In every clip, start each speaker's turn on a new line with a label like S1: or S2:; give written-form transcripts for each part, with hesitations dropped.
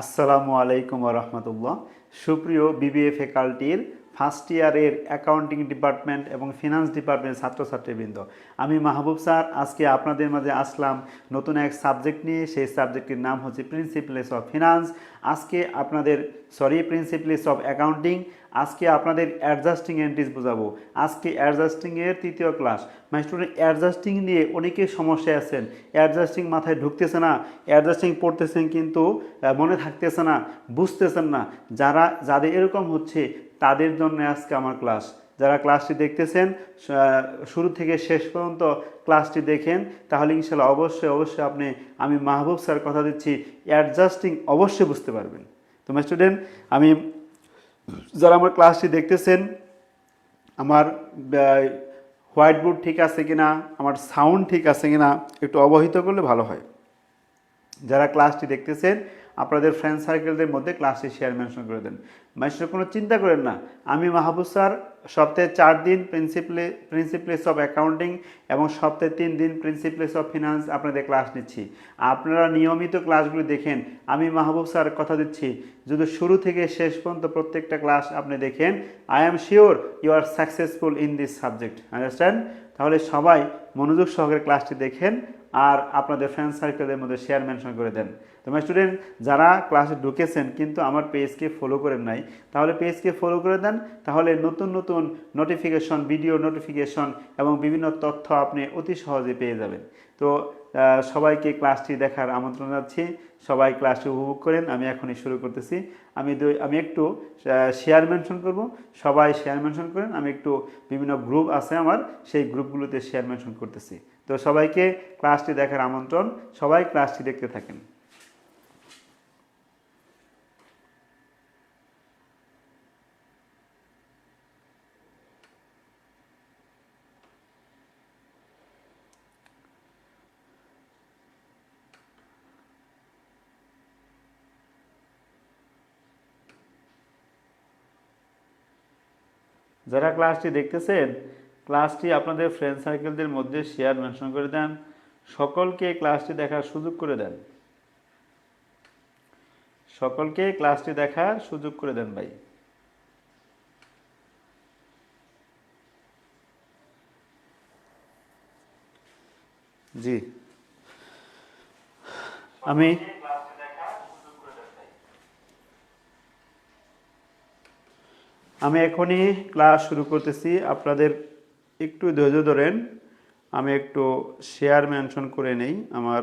S1: আসসালামু আলাইকুম রহমতুল্লাহ। সুপ্রিয় বিবিএ ফ্যাকাল্টির ফার্স্ট ইয়ারের অ্যাকাউন্টিং ডিপার্টমেন্ট এবং ফিনান্স ডিপার্টমেন্টের ছাত্রছাত্রীবৃন্দ, আমি মাহবুব স্যার আজকে আপনাদের মাঝে আসলাম নতুন এক সাবজেক্ট নিয়ে। সেই সাবজেক্টের নাম হচ্ছে প্রিন্সিপালস অফ ফিনান্স। আজকে আপনাদের প্রিন্সিপালস অফ অ্যাকাউন্টিং। আজকে আপনাদের অ্যাডজাস্টিং এন্ট্রিজ বোঝাবো। আজকে অ্যাডজাস্টিংয়ের তৃতীয় ক্লাস। মাই স্টুডেন্ট, অ্যাডজাস্টিং নিয়ে অনেকেই সমস্যায় আছেন। অ্যাডজাস্টিং মাথায় ঢুকতেছে না, অ্যাডজাস্টিং পড়তেছেন কিন্তু মনে থাকতেছে না, বুঝতেছেন না। যাদের এরকম হচ্ছে তাদের জন্য আজকে আমার ক্লাস। যারা ক্লাসটি দেখতেছেন শুরু থেকে শেষ পর্যন্ত ক্লাসটি দেখেন, তাহলে ইনশাল্লাহ অবশ্যই আমি মাহবুব স্যার কথা দিচ্ছি, অ্যাডজাস্টিং অবশ্যই বুঝতে পারবেন। তো মাই স্টুডেন্ট, যারা আমার ক্লাসটি দেখতেছেন, আমার হোয়াইট বোর্ড ঠিক আছে কিনা, আমার সাউন্ড ঠিক আছে কিনা একটু অবহিত করলে ভালো হয়। যারা ক্লাসটি দেখতেছেন আপনাদের ফ্রেন্ড সার্কেলদের মধ্যে ক্লাসটি শেয়ার মেনশন করে দেন। মানুষের কোনো চিন্তা করেন না, আমি মাহবুব স্যার সপ্তাহে 4 দিন প্রিন্সিপালস অফ অ্যাকাউন্টিং এবং সপ্তাহে 3 দিন প্রিন্সিপালস অফ ফিনান্স আপনাদের ক্লাস নিচ্ছি। আপনারা নিয়মিত ক্লাসগুলি দেখেন। আমি মাহবুব স্যার কথা দিচ্ছি, যদি শুরু থেকে শেষ পর্যন্ত প্রত্যেকটা ক্লাস আপনি দেখেন, I am sure you are successful in this subject. Understand? তাহলে সবাই মনোযোগ সহকারে ক্লাসটি দেখেন আর আপনাদের ফ্রেন্ড সার্কেলের মধ্যে শেয়ার মেনশন করে দেন। তো মাই স্টুডেন্ট, যারা ক্লাসে ঢুকেছেন কিন্তু আমার পেজকে ফলো করেন নাই, তাহলে পেজকে ফলো করে দেন। তাহলে নতুন নতুন নোটিফিকেশন, ভিডিও নোটিফিকেশন এবং বিভিন্ন তথ্য আপনি অতি সহজে পেয়ে যাবেন। তো সবাইকে ক্লাসটি দেখার আমন্ত্রণ জানাচ্ছি। সবাই ক্লাসটি উপভোগ করেন। আমি এখনই শুরু করতেছি। আমি একটু শেয়ার মেনশন করব, সবাই শেয়ার মেনশন করেন। আমি একটু বিভিন্ন গ্রুপ আছে আমার, সেই গ্রুপগুলোতে শেয়ার মেনশন করতেছি। তো সবাইকে ক্লাসটি দেখার আমন্ত্রণ, সবাই ক্লাসটি দেখতে থাকেন। যারা ক্লাসটি দেখতেছেন, ক্লাসটি আপনাদের ফ্রেন্ড সার্কেলদের মধ্যে শেয়ার মেনশন করে দেন। সকলকে ক্লাসটি দেখার সুযোগ করে দেন। সকলকে ক্লাসটি দেখার সুযোগ করে দেন ভাই। জি, আমি আমি এখনই ক্লাস শুরু করতেছি। আপনাদের একটু ধৈর্য ধরেন। আমি একটু শেয়ার মেনশন করে নেই, আমার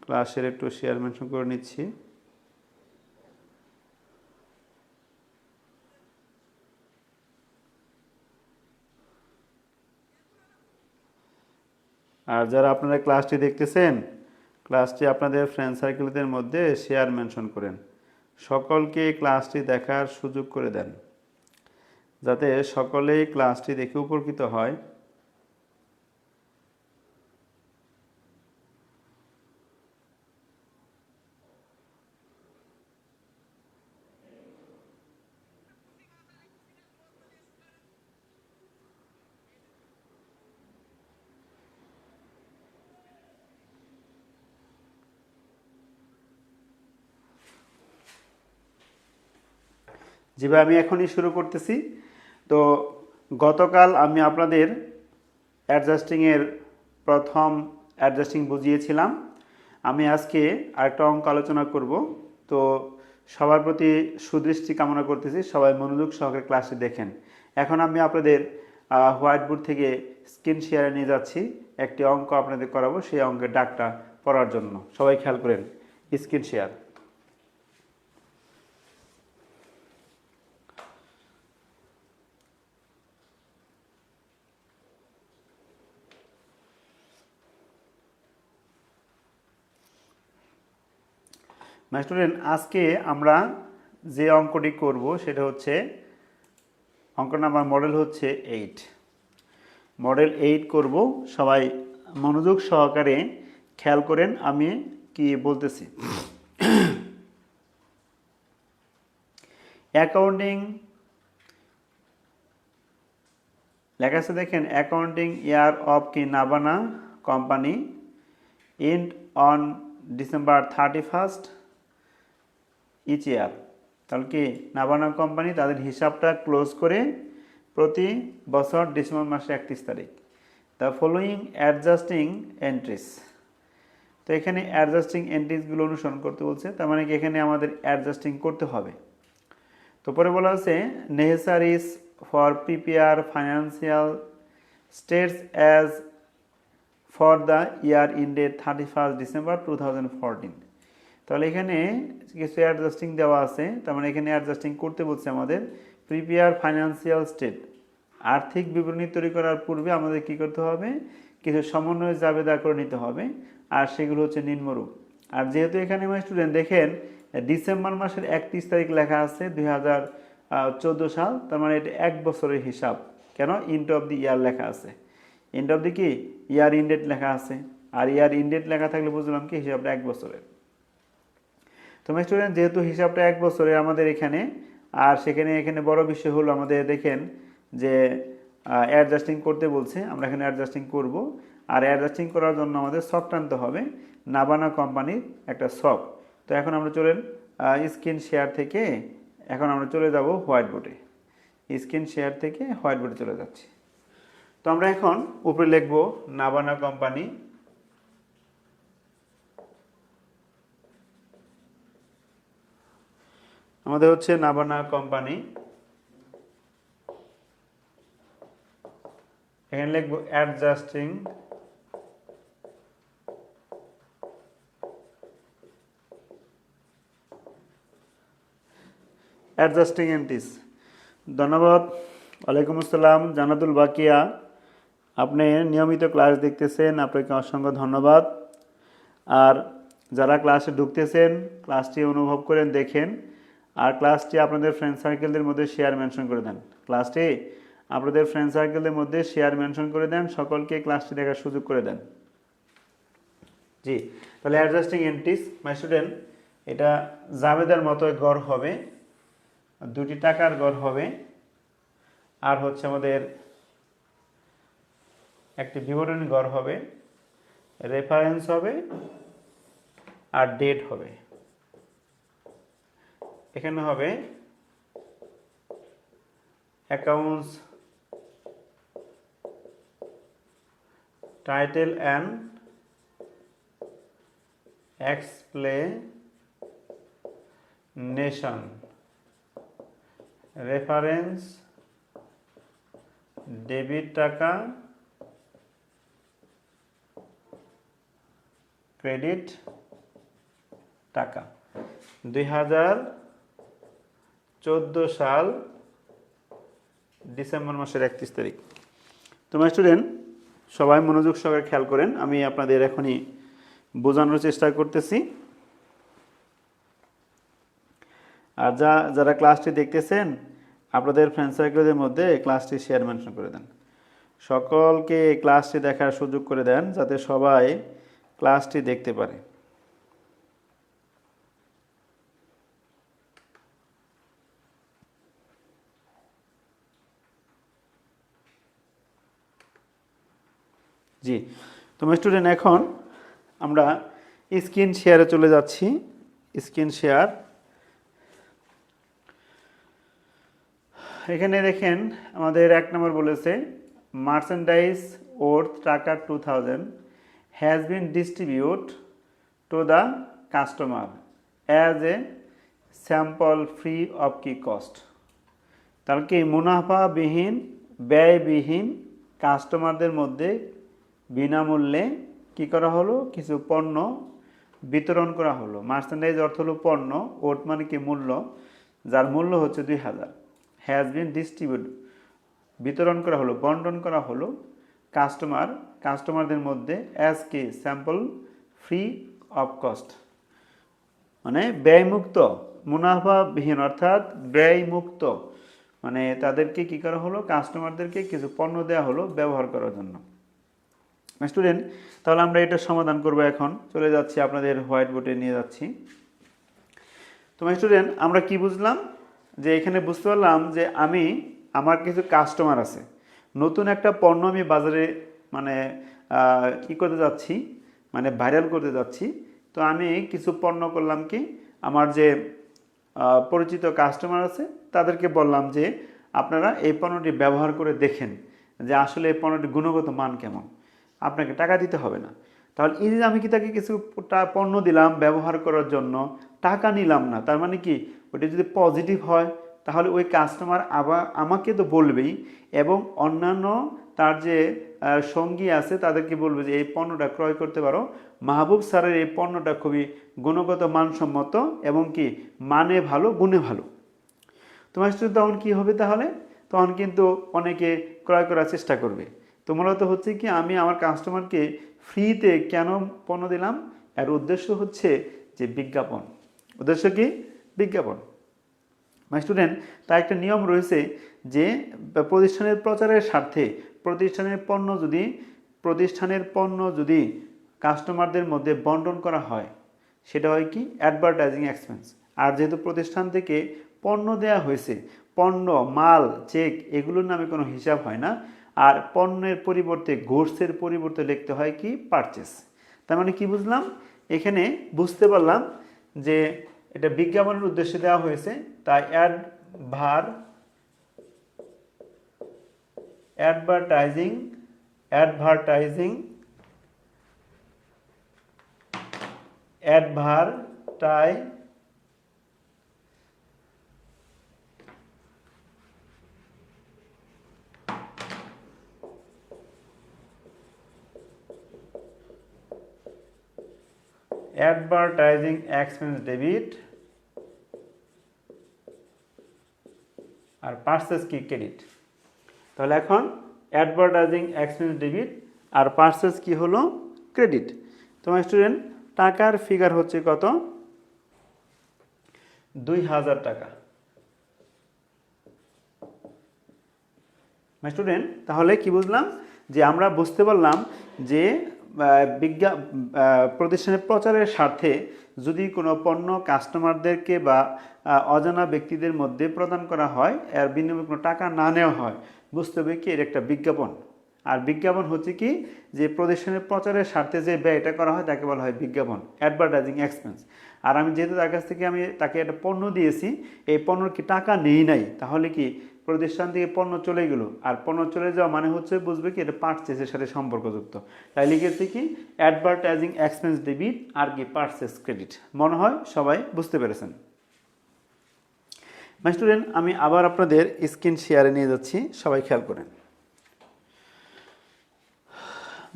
S1: ক্লাসের একটু শেয়ার মেনশন করে নিচ্ছি। আর যারা আপনারা ক্লাসটি দেখতেছেন, ক্লাসটি আপনাদের ফ্রেন্ড সার্কেলদের মধ্যে শেয়ার মেনশন করেন। সকলকে ক্লাসটি দেখার সুযোগ করে দেন, যাতে সকলেই ক্লাসটি দেখে উপকৃত হয়। জি ভাই, আমি এখনই শুরু করতেছি। তো গতকাল আমি আপনাদের অ্যাডজাস্টিংয়ের প্রথম অ্যাডজাস্টিং বুঝিয়েছিলাম। আমি আজকে আরেকটা অঙ্ক আলোচনা করব। তো সবার প্রতি সুদৃষ্টি কামনা করতেছি, সবাই মনোযোগ সহকারে ক্লাসটি দেখেন। এখন আমি আপনাদের হোয়াইট বোর্ড থেকে স্ক্রিন শেয়ারে নিয়ে যাচ্ছি, একটি অঙ্ক আপনাদের করাবো, সেই অঙ্কের ডাকটা পড়ার জন্য। সবাই খেয়াল করেন, স্ক্রিন শেয়ার। মাই স্টুডেন্ট, আজকে আমরা যে অঙ্কটি করব সেটা হচ্ছে অঙ্ক নাম্বার মডেল হচ্ছে 8। মডেল 8 করব। সবাই মনোযোগ সহকারে খেয়াল করেন আমি কি বলতেছি। অ্যাকাউন্টিং লেখা আছে দেখেন, অ্যাকাউন্টিং ইয়ার অফ কি Nabana company end on December 31st each year. তাহলে কি নাবানা কোম্পানি তাদের হিসাবটা ক্লোজ করে প্রতি বছর ডিসেম্বর মাসের 31 তারিখ। দ্য ফলোয়িং অ্যাডজাস্টিং এন্ট্রিস, তো এখানে অ্যাডজাস্টিং এন্ট্রিসগুলো অনুসরণ করতে বলছে, তার মানে কি এখানে আমাদের অ্যাডজাস্টিং করতে হবে। তো পরে বলা আছে necessaries for prepare financial states as for the year ended 31 December 2014। তাহলে এখানে কিছু অ্যাডজাস্টিং দেওয়া আছে, তার মানে এখানে অ্যাডজাস্টিং করতে বলছে আমাদের প্রিপেয়ার ফাইন্যান্সিয়াল স্টেট, আর্থিক বিবরণী তৈরি করার পূর্বে আমাদের কি করতে হবে, কিছু সমন্বয় জাবেদা করে নিতে হবে, আর সেগুলো হচ্ছে নিম্নরূপ। আর যেহেতু এখানে আমার স্টুডেন্ট দেখেন ডিসেম্বর মাসের 31 তারিখ লেখা আছে 2014 সাল, তার মানে এটা 1 বছরের হিসাব। কেন? ইন্ড অফ দি ইয়ার লেখা আছে, ইন্ড অফ দি কি ইয়ার ইন্ডেট লেখা আছে, আর ইয়ার ইন্ডেট লেখা থাকলে বুঝলাম কি হিসাবটা 1 বছরের। তোমার স্টুডেন্ট যেহেতু হিসাবটা 1 বছরের আমাদের এখানে, আর এখানে বড় বিষয় হলো আমাদের দেখেন যে অ্যাডজাস্টিং করতে বলছে, আমরা এখানে অ্যাডজাস্টিং করব। আর অ্যাডজাস্টিং করার জন্য আমাদের সফট আনতে হবে, নাবানা কোম্পানির একটা সফট। তো এখন আমরা চলেন স্ক্রিন শেয়ার থেকে, এখন আমরা চলে যাব হোয়াইট বোর্ডে। স্ক্রিন শেয়ার থেকে হোয়াইট বোর্ডে চলে যাচ্ছি। তো আমরা এখন উপরে লিখব নাবানা কোম্পানি, আমাদের হচ্ছে নাবানা কোম্পানি, এখানে লিখব অ্যাডজাস্টিং এন্ট্রিস। ধন্যবাদ। ওয়ালাইকুম আসসালাম জান্নাতুল বাকিয়া, আপনি নিয়মিত ক্লাস দেখতেছেন, আপনাকে অসংখ্য ধন্যবাদ। আর যারা ক্লাসে ঢুকতেছেন ক্লাসটি অনুভব করেন, দেখেন, আর ক্লাসটি আপনাদের ফ্রেন্ড সার্কেলদের মধ্যে শেয়ার মেনশন করে দেন। ক্লাসটি আপনাদের ফ্রেন্ড সার্কেলদের মধ্যে শেয়ার মেনশন করে দেন, সকলকে ক্লাসটি দেখার সুযোগ করে দেন। জি, তাহলে অ্যাডজাস্টিং এন্ট্রিস মাই স্টুডেন্ট, এটা জাবেদার মতো গড় হবে, 2টি টাকার গড় হবে, আর হচ্ছে আমাদের একটি বিবরণী গড় হবে, রেফারেন্স হবে, আর ডেট হবে। এখানে হবে accounts title and explanation, reference, debit টাকা, ক্রেডিট টাকা। 2014 সাল ডিসেম্বর মাসের 31 তারিখ। তোমার স্টুডেন্ট সবাই মনোযোগ সহকারে খেয়াল করেন, আমি আপনাদের এখনই বোঝানোর চেষ্টা করতেছি। আর যারা ক্লাসটি দেখতেছেন আপনাদের ফ্রেন্ড সার্কেলের মধ্যে ক্লাসটি শেয়ার মেনশন করে দেন, সকলকে ক্লাসটি দেখার সুযোগ করে দেন, যাতে সবাই ক্লাসটি দেখতে পারে। জি, তোমার স্টুডেন্ট এখন আমরা স্ক্রিন শেয়ারে চলে যাচ্ছি। স্ক্রিন শেয়ার, এখানে দেখেন আমাদের 1 নম্বর বলেছে মার্চেন্ডাইজ ওর্থ টাকা 2000 has been distribute to the customer as a sample free of কি কস্ট। তাহলে কি মুনাফাবিহীন ব্যয়বিহীন কাস্টমারদের মধ্যে বিনামূল্যে কি করা হলো, কিছু পণ্য বিতরণ করা হলো। মার্চেন্ডাইজ অর্থ হলো পণ্য, ওট মানে কি মূল্য, যার মূল্য হচ্ছে 2000। হ্যাজ বিন ডিস্ট্রিবিউট বিতরণ করা হলো, বন্টন করা হলো, কাস্টমারদের মধ্যে অ্যাজ কি স্যাম্পল ফ্রি অফ কস্ট, মানে ব্যয়মুক্ত, মুনাফাবিহীন অর্থাৎ ব্যয়মুক্ত, মানে তাদেরকে কি করা হলো, কাস্টমারদেরকে কিছু পণ্য দেওয়া হলো ব্যবহার করার জন্য। স্টুডেন্ট তাহলে আমরা এটা সমাধান করব। এখন চলে যাচ্ছি আপনাদের হোয়াইট বোর্ডে নিয়ে যাচ্ছি। তোমার স্টুডেন্ট আমরা কি বুঝলাম, যে এখানে বুঝতে পারলাম যে আমার কিছু কাস্টমার আছে, নতুন একটা পণ্য আমি বাজারে মানে কি করতে যাচ্ছি, মানে ভাইরাল করতে যাচ্ছি। তো আমি কিছু পণ্য করলাম কি, আমার যে পরিচিত কাস্টমার আছে, তাদেরকে বললাম যে আপনারা এই পণ্যটি ব্যবহার করে দেখেন যে আসলে এই পণ্যটির গুণগত মান কেমন, আপনাকে টাকা দিতে হবে না। তাহলে এই যে আমি কি তাকে কিছু পণ্য দিলাম ব্যবহার করার জন্য, টাকা নিলাম না, তার মানে কি ওটা যদি পজিটিভ হয় তাহলে ওই কাস্টমার আবার আমাকে তো বলবেই, এবং অন্যান্য তার যে সঙ্গী আছে তাদেরকে বলবে যে এই পণ্যটা ক্রয় করতে পারো, মাহবুব স্যারের এই পণ্যটা খুবই গুণগত মানসম্মত এবং কি মানে ভালো গুণে ভালো। তোমার স্টুডেন্ট তখন কী হবে, তাহলে তখন কিন্তু অনেকে ক্রয় করার চেষ্টা করবে। তো মূলত হচ্ছে কি আমি আমার কাস্টমারকে ফ্রিতে কেন পণ্য দিলাম, এর উদ্দেশ্য হচ্ছে যে বিজ্ঞাপন। উদ্দেশ্য কি? বিজ্ঞাপন। মাই স্টুডেন্ট, তার একটা নিয়ম রয়েছে যে প্রতিষ্ঠানের প্রচারের স্বার্থে প্রতিষ্ঠানের পণ্য যদি কাস্টমারদের মধ্যে বন্টন করা হয় সেটা হয় কি অ্যাডভার্টাইজিং এক্সপেন্স। আর যেহেতু প্রতিষ্ঠান থেকে পণ্য দেওয়া হয়েছে, পণ্য, মাল, চেক এগুলোর নামে কোনো হিসাব হয় না, আর পণ্যের পরিবর্তে গুডসের পরিবর্তে লিখতে হয় কি পারচেস। তার মানে কি বুঝলাম, এখানে বুঝতে পারলাম যে এটা বিজ্ঞাপনের উদ্দেশ্যে দেওয়া হয়েছে, তাই অ্যাডভার্টাইজিং এক্সপেন্স ডেবিট আর পারচেস কি ক্রেডিট। তাহলে এখন অ্যাডভার্টাইজিং এক্সপেন্স ডেবিট আর পারচেস কি হলো ক্রেডিট। তোমার স্টুডেন্ট টাকার ফিগার হচ্ছে কত? 2000 টাকা। মাই স্টুডেন্ট, তাহলে কি বুঝলাম যে আমরা বুঝতে পারলাম যে প্রতিষ্ঠানের প্রচারের স্বার্থে যদি কোনো পণ্য কাস্টমারদেরকে বা অজানা ব্যক্তিদের মধ্যে প্রদান করা হয়, এর বিনিময়ে কোনো টাকা না নেওয়া হয়, বুঝতে হবে কি এর একটা বিজ্ঞাপন। আর বিজ্ঞাপন হচ্ছে কি যে প্রতিষ্ঠানের প্রচারের স্বার্থে যে ব্যয়টা করা হয় তাকে বলা হয় বিজ্ঞাপন, অ্যাডভার্টাইজিং এক্সপেন্স। আর আমি যেহেতু তার কাছ থেকে আমি তাকে একটা পণ্য দিয়েছি, এই পণ্যর কি টাকা নেই নাই, তাহলে কি প্রতিষ্ঠান থেকে পণ্য চলে গেল, আর পণ্য চলে যাওয়া মানে হচ্ছে বুঝবে কি এটা পারচেসের সাথে সম্পর্কযুক্ত। তাই লিখেছি কি অ্যাডভার্টাইজিং এক্সপেন্স ডেবিট আর কি পারচেস ক্রেডিট। মনে হয় সবাই বুঝতে পেরেছেন। মাই স্টুডেন্ট, আমি আবার আপনাদের স্ক্রিন শেয়ারে নিয়ে যাচ্ছি, সবাই খেয়াল করেন।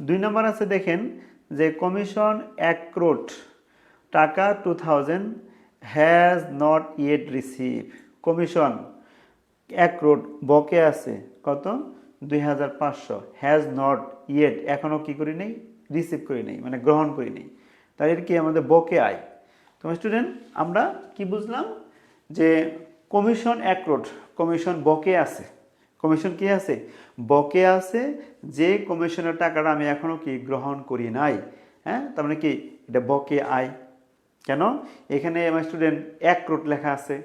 S1: 2 নম্বর আছে, দেখেন যে কমিশন অ্যাক্রোড টাকা 2000 has not yet receive. Commission অ্যাক্রোড বকে আছে কত? 2500। হ্যাজ নট ইয়েট এখনও কি করি নেই, রিসিভ করি নেই, মানে গ্রহণ করি নেই। তাই এর কি আমাদের বকে আয়। তোমার স্টুডেন্ট আমরা কি বুঝলাম যে কমিশন অ্যাক্রোড, কমিশন বকে আছে, কমিশন কি আছে? বকে আছে, যে কমিশনের টাকাটা আমি এখনও কি গ্রহণ করি নাই। হ্যাঁ, তার মানে কি এটা বকে আয়। কেন? এখানে আমার স্টুডেন্ট অ্যাক্রোড লেখা আছে,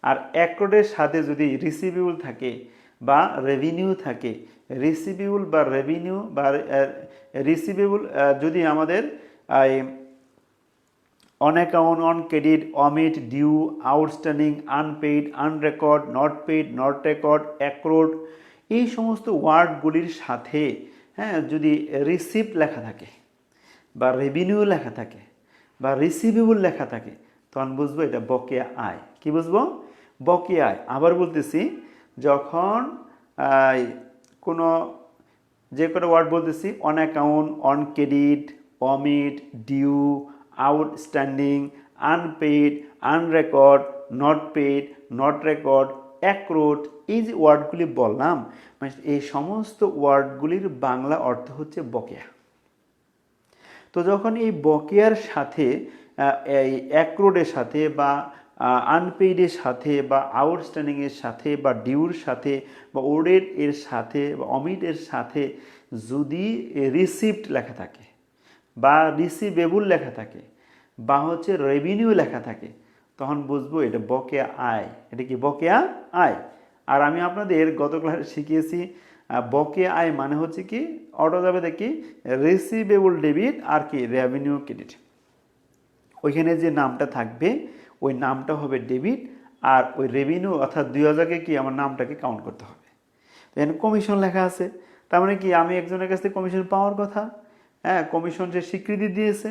S1: আর অ্যাক্রোডের সাথে যদি রিসিভেবল থাকে বা রেভিনিউ থাকে, রিসিভেবল বা রেভিনিউ বা রিসিভেবল যদি আমাদের on account, on credit, omit, due, outstanding, unpaid, unrecord, not paid, not record, accrued, এই সমস্ত ওয়ার্ডগুলির সাথে হ্যাঁ যদি রিসিপ্ট লেখা থাকে বা রেভিনিউ লেখা থাকে বা রিসিভেবল লেখা থাকে, তখন বুঝবো এটা বকেয়া আয়। কি বুঝবো? বকেয়া আয়। আবার বলতেছি, যখন কোনো যে কোনো ওয়ার্ড বলতেছি, on account, on credit, omit, due, outstanding, unpaid, unrecord, not paid, not record, accrued, এই যে ওয়ার্ডগুলি বললাম, মানে এই সমস্ত ওয়ার্ডগুলির বাংলা অর্থ হচ্ছে বকেয়া। তো যখন এই বকেয়ার সাথে এই অ্যাক্রোডের সাথে বা আনপেইডের সাথে বা আউটস্ট্যান্ডিংয়ের সাথে বা ডিউর সাথে বা ওডেড এর সাথে বা অমিটের সাথে যদি রিসিপ্ট লেখা থাকে বা রিসিভেবল লেখা থাকে বা হচ্ছে রেভিনিউ লেখা থাকে, তখন বুঝবো এটা বকেয়া আয়। এটা কি বকেয়া আয়। আর আমি আপনাদের গত ক্লাসে শিখিয়েছি বকেয়া আয় মানে হচ্ছে কি অটো যাবে দেখি রিসিভেবল ডেবিট আর কি রেভিনিউ ক্রেডিট। ওইখানে যে নামটা থাকবে ওই নামটা হবে ডেবিট আর ওই রেভিনিউ অর্থাৎ 2000-কে কি আমার নামটাকে কাউন্ট করতে হবে। তো এখানে কমিশন লেখা আছে, তার মানে কি আমি একজনের কাছ থেকে কমিশন পাওয়ার কথা, হ্যাঁ কমিশন যে স্বীকৃতি দিয়েছে,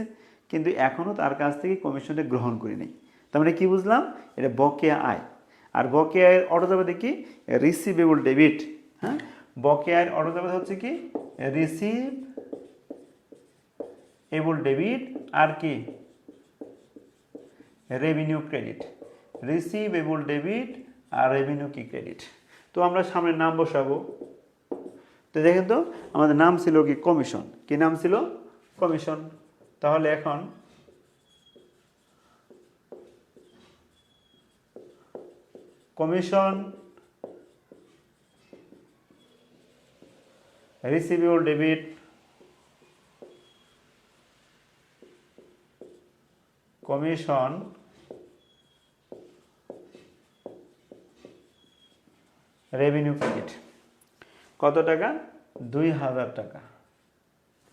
S1: কিন্তু এখনও তার কাছ থেকে কমিশনটা গ্রহণ করি নাই। তার মানে কি বুঝলাম, এটা বকেয়া আয়। আর বকেয়া আয়ের অটো যাবে কি রিসিভেবল ডেবিট, হ্যাঁ বকেয়া আয়ের অটো যাবে হচ্ছে কি রিসিভেবল ডেবিট আর কি রেভিনিউ ক্রেডিট, রিসিভেবল ডেবিট আর রেভিনিউ কি ক্রেডিট। তো আমরা সামনে নাম বসাবো। তো দেখেন তো আমাদের নাম ছিল কি কমিশন, কি নাম ছিল কমিশন। তাহলে এখন commission receivable debit commission revenue credit কত টাকা, 2000 টাকা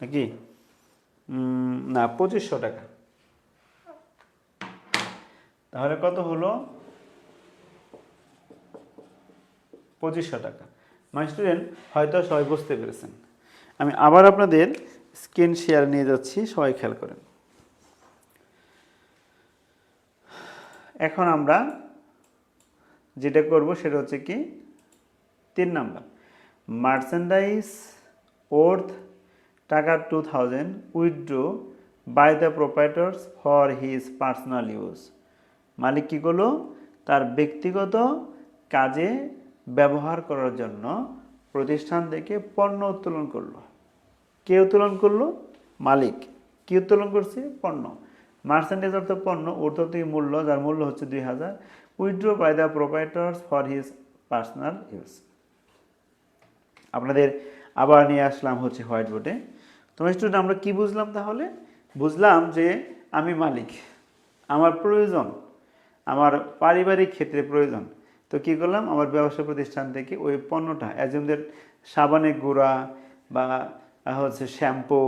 S1: নাকি না 2500 টাকা। তাহলে কত হলো 2500 টাকা। মাই স্টুডেন্ট হয়তো সবাই বুঝতে পেরেছেন। আমি আবার আপনাদের স্ক্রিন শেয়ার নিয়ে যাচ্ছি, সবাই খেয়াল করেন। এখন আমরা যেটা করব সেটা হচ্ছে কি 3 নাম্বার, মার্চেন্ডাইজ ওর্থ টাকা 2000 withdraw by the proprietors for his personal use. মালিক কী করলো, তার ব্যক্তিগত কাজে ব্যবহার করার জন্য প্রতিষ্ঠান থেকে পণ্য উত্তোলন করলো। কে উত্তোলন করলো, মালিক। কি উত্তোলন করছে, পণ্য। মার্চেন্ডাইজ অর্থ পণ্য, অর্থ থেকে মূল্য, যার মূল্য হচ্ছে 2000, withdraw by the proprietors for his personal use. আপনাদের আবার নিয়ে আসলাম হচ্ছে হোয়াইট বোর্ডে। তো স্টুডেন্ট আমরা কি বুঝলাম, তাহলে বুঝলাম যে আমি মালিক, আমার প্রয়োজন, আমার পারিবারিক ক্ষেত্রে প্রয়োজন। তো কী করলাম, আমার ব্যবসা প্রতিষ্ঠান থেকে ওই পণ্যটা এজনদের সাবানের গুঁড়া বা হচ্ছে শ্যাম্পু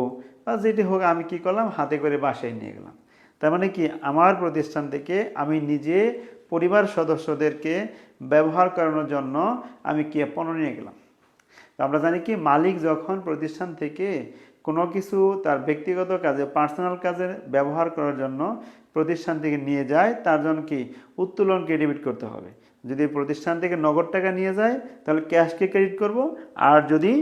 S1: বা যেটি হোক, আমি কি করলাম হাতে করে বাসায় নিয়ে গেলাম। তার মানে কি আমার প্রতিষ্ঠান থেকে আমি নিজে পরিবার সদস্যদেরকে ব্যবহার করানোর জন্য আমি কি পণ্য নিয়ে গেলাম। আমরা জানি কি মালিক যখন প্রতিষ্ঠান থেকে কোনো কিছু তার ব্যক্তিগত কাজে পার্সোনাল কাজে ব্যবহার করার জন্য প্রতিষ্ঠান থেকে নিয়ে যায়, তার জন্য কি উত্তোলনকে ডেবিট করতে হবে। যদি প্রতিষ্ঠান থেকে নগদ টাকা নিয়ে যায় তাহলে ক্যাশকে ক্রেডিট করব, আর যদি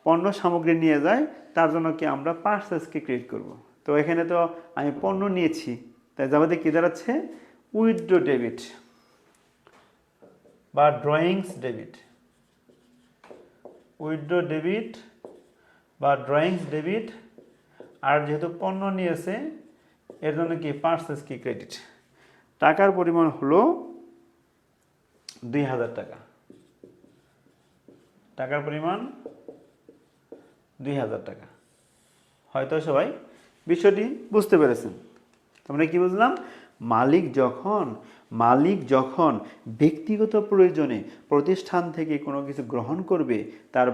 S1: পণ্য সামগ্রী নিয়ে যায় তার জন্য কি আমরা পার্সেসকে ক্রেডিট করব। তো এখানে তো আমি পণ্য নিয়েছি, তাই যাবাতে কি দাঁড়াচ্ছে উইথড্র ডেবিট বা ড্রয়িংস ডেবিট, উইথড্র ডেবিট বা ড্রয়িংস ডেবিট। আর যেহেতু পণ্য নিয়েছে এর জন্য কি পার্সেস কি ক্রেডিট। টাকার পরিমাণ হলো 2000 টাকা, টাকার পরিমাণ 2000 টাকা। হয়তো সবাই বিষয়টি বুঝতে পেরেছেন। তোমরা কি বুঝলাম, মালিক যখন ব্যক্তিগত প্রয়োজনে প্রতিষ্ঠান থেকে কোনো কিছু গ্রহণ করবে তার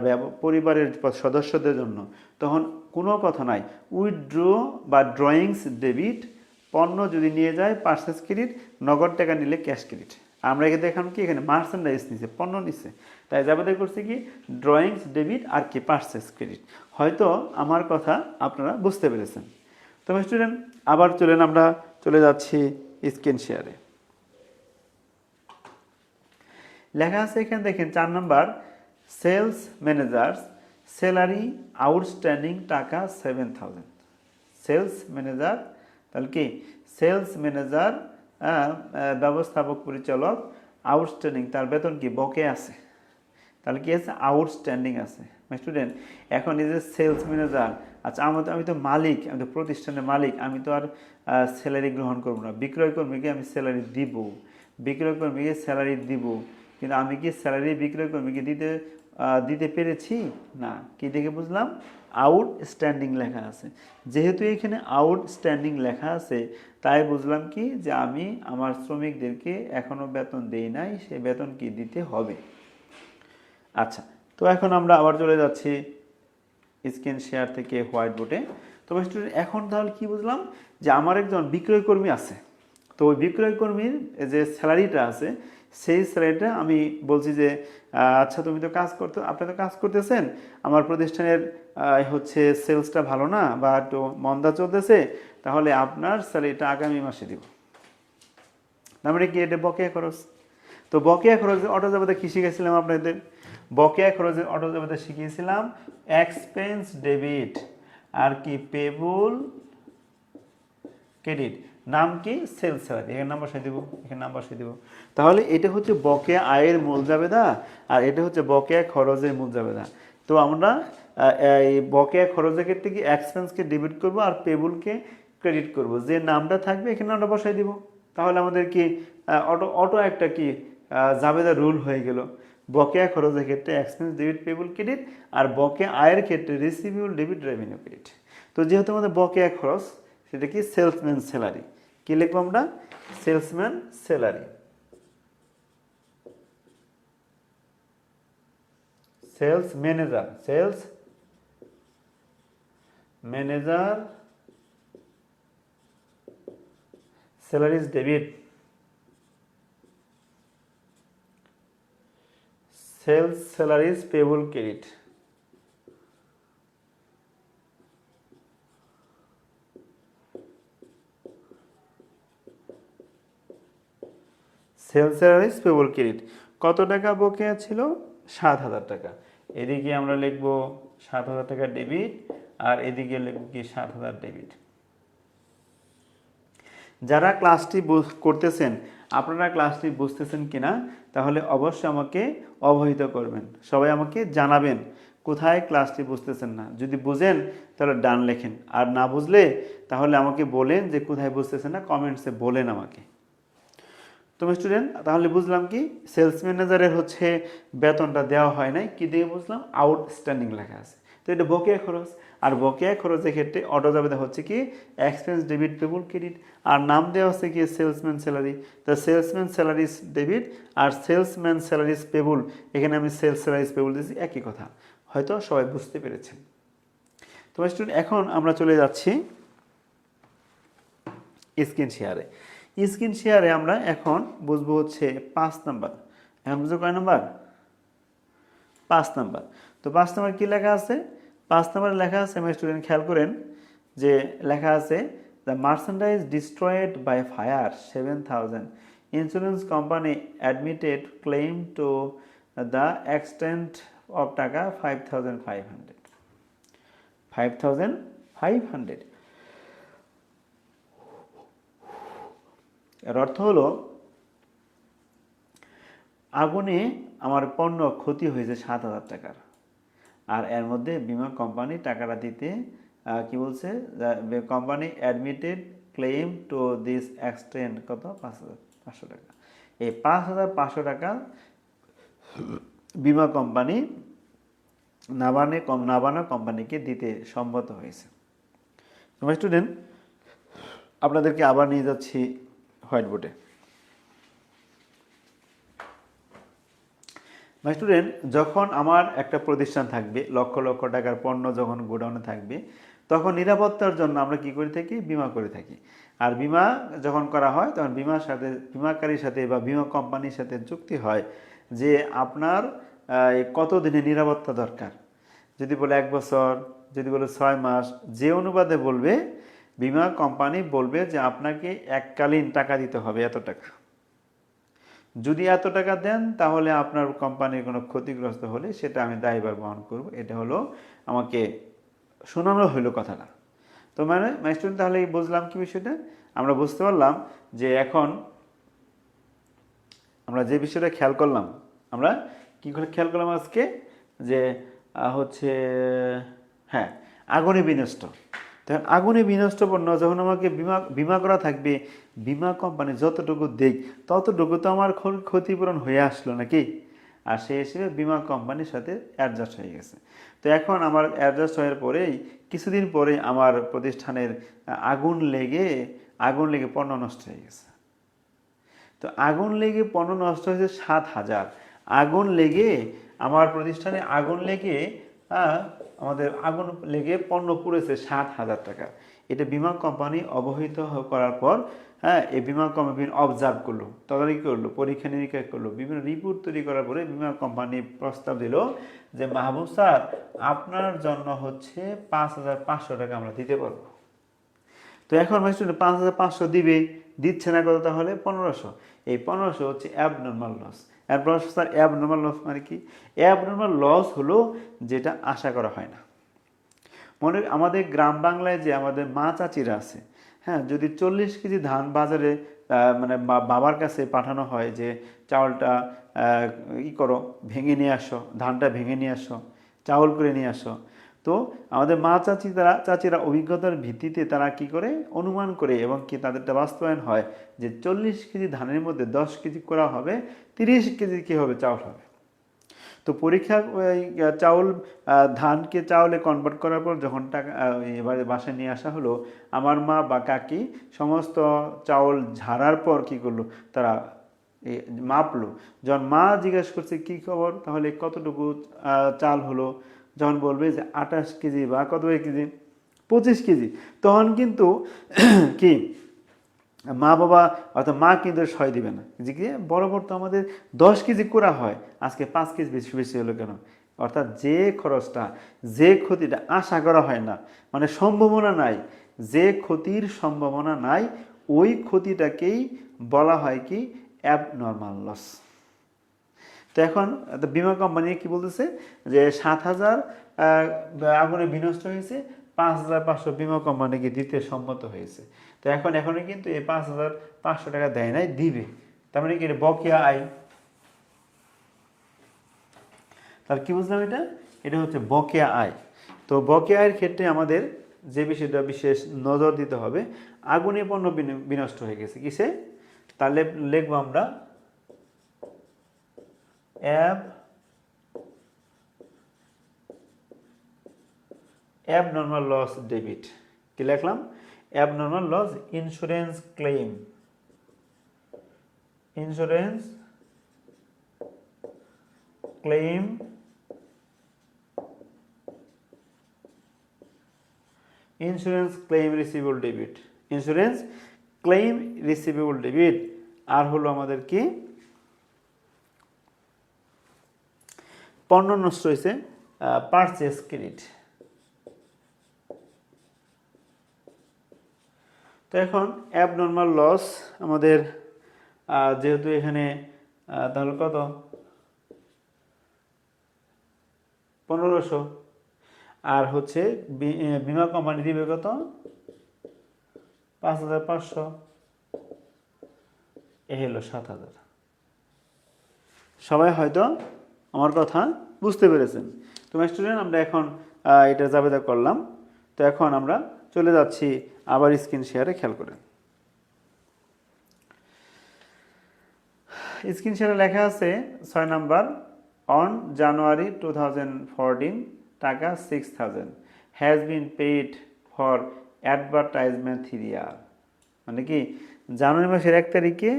S1: পরিবারের সদস্যদের জন্য, তখন কোনো কথা নাই উইথড্র বা ড্রয়িংস ডেবিট। পণ্য যদি নিয়ে যায় পার্সেস ক্রেডিট, নগদ টাকা নিলে ক্যাশ ক্রেডিট। আমরা এখানে দেখলাম কি এখানে মার্চেন্ডাইজ নিছে, পণ্য নিছে, তাই যাবতীয় করছে কি ড্রয়িংস ডেবিট আর কি পার্সেস ক্রেডিট। হয়তো আমার কথা আপনারা বুঝতে পেরেছেন। তবে স্টুডেন্ট আবার আমরা চলে যাচ্ছি স্ক্রিন শেয়ারে। লেখা আছে এখানে দেখেন 4 number, sales managers salary outstanding টাকা 7000। সেলস ম্যানেজার, তাহলে কি সেলস ম্যানেজার ব্যবস্থাপক পরিচালক আউটস্ট্যান্ডিং, তার বেতন কি বকে আছে, তাহলে কি আছে আউটস্ট্যান্ডিং আছে। স্টুডেন্ট এখন এই যে সেলস ম্যানেজার, আচ্ছা আমি তো মালিক, আমি তো প্রতিষ্ঠানের মালিক, আমি তো আর স্যালারি গ্রহণ করবো না। বিক্রয় কর্মীকে আমি স্যালারি দিব, বিক্রয় কর্মীকে স্যালারি দিব, কিন্তু আমি কি স্যালারি বিক্রয় কর্মীকে দিতে পেরেছি না। কি দেখে বুঝলাম, আউটস্ট্যান্ডিং লেখা আছে। যেহেতু এখানে আউটস্ট্যান্ডিং লেখা আছে তাই বুঝলাম কি যে আমি আমার শ্রমিকদেরকে এখনো বেতন দেই নাই, সে বেতন কি দিতে হবে। আচ্ছা, তো এখন আমরা আবার চলে যাচ্ছি স্ক্রিন শেয়ার থেকে হোয়াইট বোর্ডে। তবে স্টুডেন্ট এখন তাহলে কি বুঝলাম যে আমার একজন বিক্রয় কর্মী আছে, তো ওই বিক্রয় কর্মীর যে স্যালারিটা আছে সেই স্যালারিটা আমি বলছি যে আচ্ছা তুমি তো কাজ করতে আপনি তো কাজ করতেছেন, আমার প্রতিষ্ঠানের হচ্ছে সেলসটা ভালো না বা একটু মন্দা চলতেছে, তাহলে আপনার স্যালারিটা আগামী মাসে দিব। তার মানে কি, এটা বকেয়া খরচ। তো বকেয়া খরচের অটো জাবেদা কি শিখেছিলাম আপনাদের? বকেয়া খরচের অটো জাবেদা শিখিয়েছিলাম এক্সপেন্স ডেবিট আর কি পেবল ক্রেডিট, নাম কি সেলস স্যালারি, এখানে নাম বসাই দেবো, এখানে নাম বসাই দেবো। তাহলে এটা হচ্ছে বকেয়া আয়ের মূল জাবেদা আর এটা হচ্ছে বকেয়া খরচের মূল জাবেদা। তো আমরা এই বকেয়া খরচের ক্ষেত্রে কি এক্সপেন্সকে ডেবিট করব আর পেবলকে ক্রেডিট করব, যে নামটা থাকবে এখানে নামটা বসাই দিব। তাহলে আমাদের কি অটো অটো একটা কি জাবেদা রুল হয়ে গেল। বকেয়া খরচের ক্ষেত্রে এক্সপেন্স ডেবিট পেবল ক্রেডিট আর বকেয়া আয়ের ক্ষেত্রে রিসিভেবল ডেবিট রেভিনিউ ক্রেডিট। তো যেহেতু আমাদের বকেয়া খরচ, সেটা কি সেলসম্যান স্যালারি, কি লিখবো আমরা? Salesman salary. Sales manager, sales manager salaries debit, sales salaries payable credit. Sales salaries payable credit কত টাকা বকেয়া ছিল? 7,000 টাকা। এদিকে আমরা লিখব 7,000 টাকা ডেবিট আর এদিকে লিখব কি 7,000 ডেবিট। যারা ক্লাসটি করতেছেন, আপনারা ক্লাসটি বুঝতেছেন কিনা তাহলে অবশ্যই আমাকে অবহিত করবেন, সবাই আমাকে জানাবেন কোথায় ক্লাসটি বুঝতেছেন না। যদি বুঝেন তাহলে ডান লেখেন, আর না বুঝলে তাহলে আমাকে বলেন যে কোথায় বুঝতেছেন না, কমেন্টসে বলেন আমাকে। তুমি স্টুডেন্ট, তাহলে বুঝলাম কি সেলস ম্যানেজারের হচ্ছে বেতনটা দেওয়া হয় নাই, কি দিয়ে বুঝলাম? আউটস্ট্যান্ডিং লেখা আছে। তো এটা বকেয়া খরচ, আর বকেয়া খরচের ক্ষেত্রে অটো জাবেদা হচ্ছে কি এক্সপেন্স ডেবিট পেবল ক্রেডিট, আর নাম দেওয়া হচ্ছে কি সেলসম্যান স্যালারি। তো সেলসম্যান স্যালারিজ ডেবিট আর সেলসম্যান স্যালারিজ পেবল, এখানে আমি সেলস স্যালারিজ পেবল দিয়েছি, একই কথা। হয়তো সবাই বুঝতে পেরেছেন। তো স্টুডেন্ট, এখন আমরা চলে যাচ্ছি স্ক্রিন শেয়ারে। স্ক্রিন শেয়ারে আমরা এখন বুঝবো হচ্ছে 5 নাম্বার। এখন বুঝবো কয় নাম্বার? 5 নাম্বার। তো 5 নাম্বার কি লেখা আছে? 5 নাম্বারে লেখা আছে, আমার স্টুডেন্ট খেয়াল করেন যে লেখা আছে the merchandise destroyed by fire 7,000, insurance company admitted claim to the extent of টাকা 5,500। 5,500 এর অর্থ হলো আগুনে আমার পণ্য ক্ষতি হয়েছে 7,000 টাকার, আর এর মধ্যে বিমা কোম্পানি টাকাটা দিতে কি বলছে? Company admitted claim to this extent কত? 5,500 টাকা। এই 5,500 টাকা বিমা কোম্পানি নাবানা কোম্পানিকে দিতে সম্মত হয়েছে। তোমার স্টুডেন্ট, আপনাদেরকে আবার নিয়ে যাচ্ছি হোয়াইট বোর্ডে। মাই স্টুডেন্ট, যখন আমার একটা প্রতিষ্ঠান থাকবে, লক্ষ লক্ষ টাকার পণ্য যখন গোডাউনে থাকবে, তখন নিরাপত্তার জন্য আমরা কি করে থাকি? বিমা করে থাকি। আর বিমা যখন করা হয় তখন বিমাকারীর সাথে বা বিমা কোম্পানির সাথে চুক্তি হয় যে আপনার কত দিনের নিরাপত্তা দরকার। যদি বলে 1 বছর, যদি বলে 6 মাস, যে অনুপাতে বলবে বিমা কোম্পানি বলবে যে আপনাকে এককালীন টাকা দিতে হবে এত টাকা। যদি এত টাকা দেন তাহলে আপনার কোম্পানির কোনো ক্ষতিগ্রস্ত হলে সেটা আমি দায়ভার বহন করব। এটা হলো আমাকে শোনানো হলো কথাটা। তো মানে স্টুডেন্ট, তাহলে বুঝলাম কি বিষয়টা? আমরা বুঝতে পারলাম যে এখন আমরা যে বিষয়টা খেয়াল করলাম, আমরা কী করে খেয়াল করলাম আজকে, যে হচ্ছে হ্যাঁ, আগুনে বিনষ্ট। তখন আগুনে বিনষ্ট পণ্য যখন আমাকে বিমা করা থাকবে, বিমা কোম্পানি যতটুকু দেখ ততটুকু তো আমার ক্ষতিপূরণ হয়ে আসলো নাকি? আর সেই হিসেবে বিমা কোম্পানির সাথে অ্যাডজাস্ট হয়ে গেছে। তো এখন আমার অ্যাডজাস্ট হওয়ার পরেই কিছুদিন পরে আমার প্রতিষ্ঠানের আগুন লেগে পণ্য নষ্ট হয়ে গেছে। তো আগুন লেগে পণ্য নষ্ট হয়েছে 7,000। আগুন লেগে আমার প্রতিষ্ঠানে হ্যাঁ, আমাদের আগুন লেগে পণ্য পুড়েছে 60,000 টাকা। এটা বিমা কোম্পানি অবহিত করার পর, হ্যাঁ, এই বিমা কোম্পানি অবজার্ভ করলো, তদারকি করলো, পরীক্ষা নিরীক্ষা করলো, বিভিন্ন রিপোর্ট তৈরি করার পরে বিমা কোম্পানি প্রস্তাব দিল যে মাহবুব স্যার, আপনার জন্য হচ্ছে 5,500 টাকা আমরা দিতে পারবো। তো এখন স্টুডেন্ট 5,500 দিবে, দিচ্ছে না কত, তাহলে 1500। এই 1500 হচ্ছে অ্যাবনর্মাল লস। অ্যাবনর্মাল লস মানে কি? অ্যাবনর্মাল লস হলো যেটা আশা করা হয় না। আমাদের গ্রাম বাংলায় যে আমাদের মা চাচিরা আছে, হ্যাঁ, যদি 40 কেজি ধান বাজারে মানে বাবার কাছে পাঠানো হয় যে চাউলটা করো, ভেঙে নিয়ে আসো, ধানটা ভেঙে নিয়ে আসো, চাউল করে নিয়ে আসো। তো আমাদের মা চাচিরা অভিজ্ঞতার ভিত্তিতে তারা কি করে, অনুমান করে, এবং কি তাদেরটা বাস্তবায়ন হয় যে 40 কেজি ধানের মধ্যে 10 কেজি করা হবে, 30 কেজি কী হবে, চাউল হবে। তো পরীক্ষা চাউল, ধানকে চাউলে কনভার্ট করার পর যখন টাকা এবারে বাসায় নিয়ে আসা হলো, আমার মা বা কাকি সমস্ত চাউল ঝাড়ার পর কি করলো, তারা মাপলো। যখন মা জিজ্ঞেস করছে কি খবর, তাহলে কতটুকু চাল হলো, যখন বলবে যে 28 কেজি বা কত কেজি, 25 কেজি, তখন কিন্তু কি মা বাবা অর্থাৎ মা কিন্তু সয় দিবে না, যে কি বরাবর তো আমাদের 10 কেজি করা হয়, আজকে 5 কেজি বেশি বেশি হলো কেন? অর্থাৎ যে খরচটা, যে ক্ষতিটা আশা করা হয় না, মানে সম্ভাবনা নাই, যে ক্ষতির সম্ভাবনা নাই, ওই ক্ষতিটাকেই বলা হয় কি, অ্যাবনর্মাল লস। তো এখন বিমা কোম্পানি কি বলতেছে যে 7,000 আগুনে বিনষ্ট হয়েছে, 5,500 বিমা কোম্পানিকে দিতে সম্মত হয়েছে। তো এখন কিন্তু এই 5,500 টাকা দেয় নাই, দিবে। তার মানে কি, বকেয়া আয়। তাহলে কি বুঝলাম এটা? এটা হচ্ছে বকেয়া আয়। তো বকেয়া আয়ের ক্ষেত্রে আমাদের যে বিষয়টা বিশেষ নজর দিতে হবে, আগুনে পণ্য বিনষ্ট হয়ে গেছে কিসে, তাহলে লিখবো আমরা অ্যাবনর্মাল লস ডেবিট। কি লিখলাম? Abnormal loss insurance claim. Insurance claim insurance claim receivable debit. Insurance claim receivable debit. আর হলো আমাদের কি, পণ্য নষ্ট হয়েছে, পারচেস ক্রেডিট। তো এখন অ্যাবনর্মাল লস আমাদের যেহেতু এখানে তাহলে কত, 1500, আর হচ্ছে বিমা কোম্পানি দিবে কত, 5,500, এ হলো 7,000। সবাই হয়তো আমার কথা বুঝতে পেরেছেন। তো স্টুডেন্ট, আমরা এখন এটা জাবেদা করলাম। তো এখন আমরা চলে যাচ্ছি আবার স্ক্রিন শেয়ারে, খেয়াল করেন। স্ক্রিন শেয়ারে লেখা আছে 6 নাম্বার, অন জানুয়ারি 2014 টাকা 6,000 has been paid for advertisement 3 ইয়ার। মানে কি, জানুয়ারি মাসের 1 তারিখে,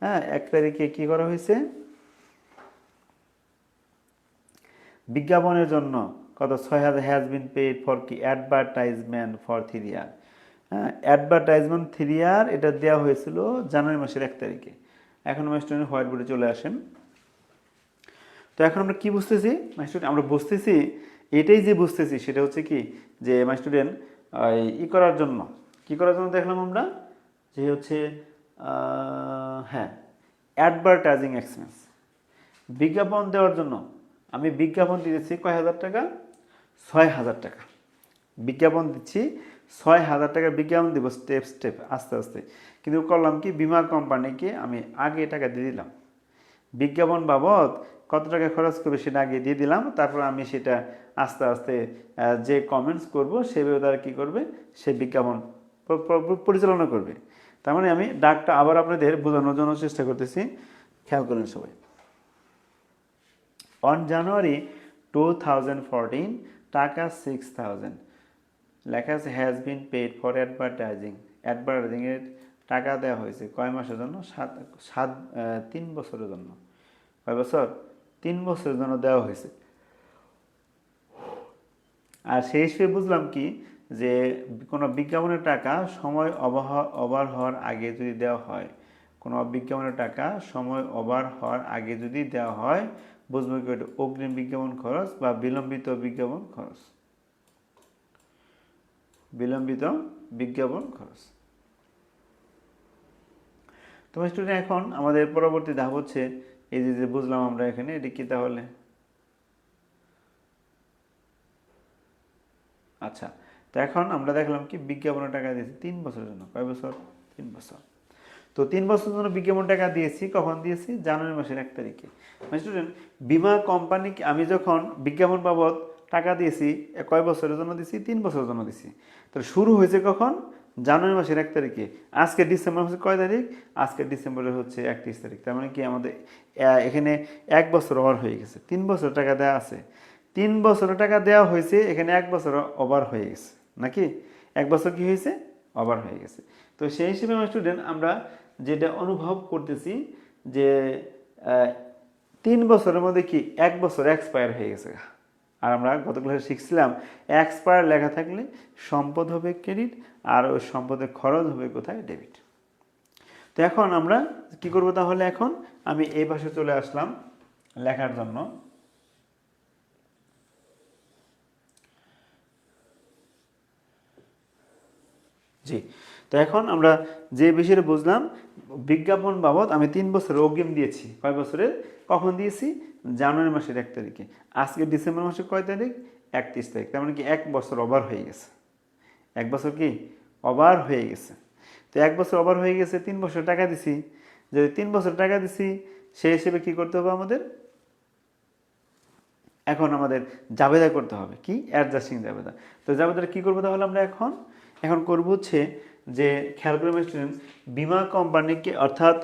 S1: হ্যাঁ, 1 তারিখে কি করা হয়েছে, বিজ্ঞাপনের জন্য কত, 6,000 হ্যাজ বিন পেইড ফর কি, অ্যাডভার্টাইজমেন্ট ফর 3 ইয়ার। হ্যাঁ, অ্যাডভার্টাইজমেন্ট 3 ইয়ার, এটা দেওয়া হয়েছিল জানুয়ারি মাসের 1 তারিখে। এখন স্টুডেন্ট হোয়াইট বোর্ডে চলে আসেন। তো এখন আমরা কি বুঝতেছি স্টুডেন্ট, আমরা বুঝতেছি এটাই যে বুঝতেছি সেটা হচ্ছে কি, যে স্টুডেন্ট করার জন্য, কি করার জন্য দেখলাম আমরা, যে হচ্ছে হ্যাঁ, অ্যাডভার্টাইজিং এক্সপেন্স, বিজ্ঞাপন দেওয়ার জন্য আমি বিজ্ঞাপন দিয়েছি কয় হাজার টাকা, 6,000 টাকা বিজ্ঞাপন দিচ্ছি, 6,000 টাকা বিজ্ঞাপন দিব, স্টেপ স্টেপ আস্তে আস্তে। কিন্তু করলাম কি, বিমা কোম্পানিকে আমি আগে টাকা দিয়ে দিলাম, বিজ্ঞাপন বাবদ কত টাকা খরচ করবে সেটা আগে দিয়ে দিলাম, তারপর আমি সেটা আস্তে আস্তে যে কমেন্টস করব সেভাবে তারা কী করবে, সে বিজ্ঞাপন পরিচালনা করবে। তার মানে আমি ডাকটা আবার আপনাদের বোঝানোর জন্য চেষ্টা করতেছি, খেয়াল করেন সবাই। অন জানুয়ারি 2014 টাকা 6,000 লেখা আছে has been paid for advertising. অ্যাডভার্টাইজিংয়ের টাকা দেওয়া হয়েছে কয় মাসের জন্য, 3 বছরের জন্য। কয় বছর? 3 বছরের জন্য দেওয়া হয়েছে। আর সেই হিসেবে বুঝলাম কি যে কোনো বিজ্ঞাপনের টাকা সময় ওভার হওয়ার আগে যদি দেওয়া হয়, কোনো বিজ্ঞাপনের টাকা সময় ওভার হওয়ার আগে যদি দেওয়া হয়, বুঝবো কি ওটা অগ্রিম বিজ্ঞাপন খরচ বা বিলম্বিত বিজ্ঞাপন খরচ। বিলম্বিত বিজ্ঞাপন খরচ। তো স্টুডেন্ট, এখন আমাদের পরবর্তী ধাপ হচ্ছে এই যে বুঝলাম আমরা এখানে, এটি কি তাহলে? আচ্ছা, তো এখন আমরা দেখলাম কি বিজ্ঞাপনের টাকা দিয়েছি 3 বছরের জন্য। কয় বছর? 3 বছর। তো 3 বছরের জন্য বিজ্ঞাপন টাকা দিয়েছি, কখন দিয়েছি? জানুয়ারি মাসের 1 তারিখে। স্টুডেন্ট, বীমা কোম্পানিকে আমি যখন বিজ্ঞাপন বাবদ টাকা দিয়েছি, কয় বছরের জন্য দিয়েছি? 3 বছরের জন্য দিয়েছি। তাহলে শুরু হয়েছে কখন? জানুয়ারি মাসের 1 তারিখে। আজকে ডিসেম্বর মাসের কয় তারিখ? আজকে ডিসেম্বরের হচ্ছে 31 তারিখ। তার মানে কি আমাদের এখানে 1 বছর ওভার হয়ে গেছে। 3 বছর টাকা দেওয়া আছে, 3 বছরের টাকা দেওয়া হয়েছে, এখানে 1 বছর ওভার হয়ে গেছে নাকি? 1 বছর কি হয়েছে? ওভার হয়ে গেছে। তো সেই হিসেবে আমার স্টুডেন্ট, আমরা যেটা অনুভব করতেছি যে 3 বছরের মধ্যে কি 1 বছর এক্সপায়ার হয়ে গেছে। আর আমরা গত ক্লাসে শিখছিলাম এক্সপায়ার লেখা থাকলে সম্পদ হবে ক্রেডিট, আর ওই সম্পদের খরচ হবে কোথায়? ডেবিট। তো এখন আমরা কি করব তাহলে? এখন আমি এই পাশে চলে আসলাম লেখার জন্য। জি, তো এখন আমরা যে বিষয়টা বুঝলাম, বিজ্ঞাপন বাবদ আমি 3 বছরের অগ্রিম দিয়েছি। কয় বছরের? কখন দিয়েছি? জানুয়ারি মাসের 1 তারিখে। আজকে ডিসেম্বর মাসের কয় তারিখ? 31 তারিখ। তার মানে কি 1 বছর ওভার হয়ে গেছে। 1 বছর কি ওভার হয়ে গেছে। তো 1 বছর ওভার হয়ে গেছে, 3 বছর টাকা দিছি। যদি 3 বছর টাকা দিছি, সেই হিসেবে কি করতে হবে আমাদের? এখন আমাদের জাবেদা করতে হবে। কি? অ্যাডজাস্টিং জাবেদা। তো জাবেদাটা কি করবো তাহলে আমরা এখন? এখন করবো হচ্ছে যে, খেয়াল করবেন স্টুডেন্ট, বীমা কোম্পানিকে অর্থাৎ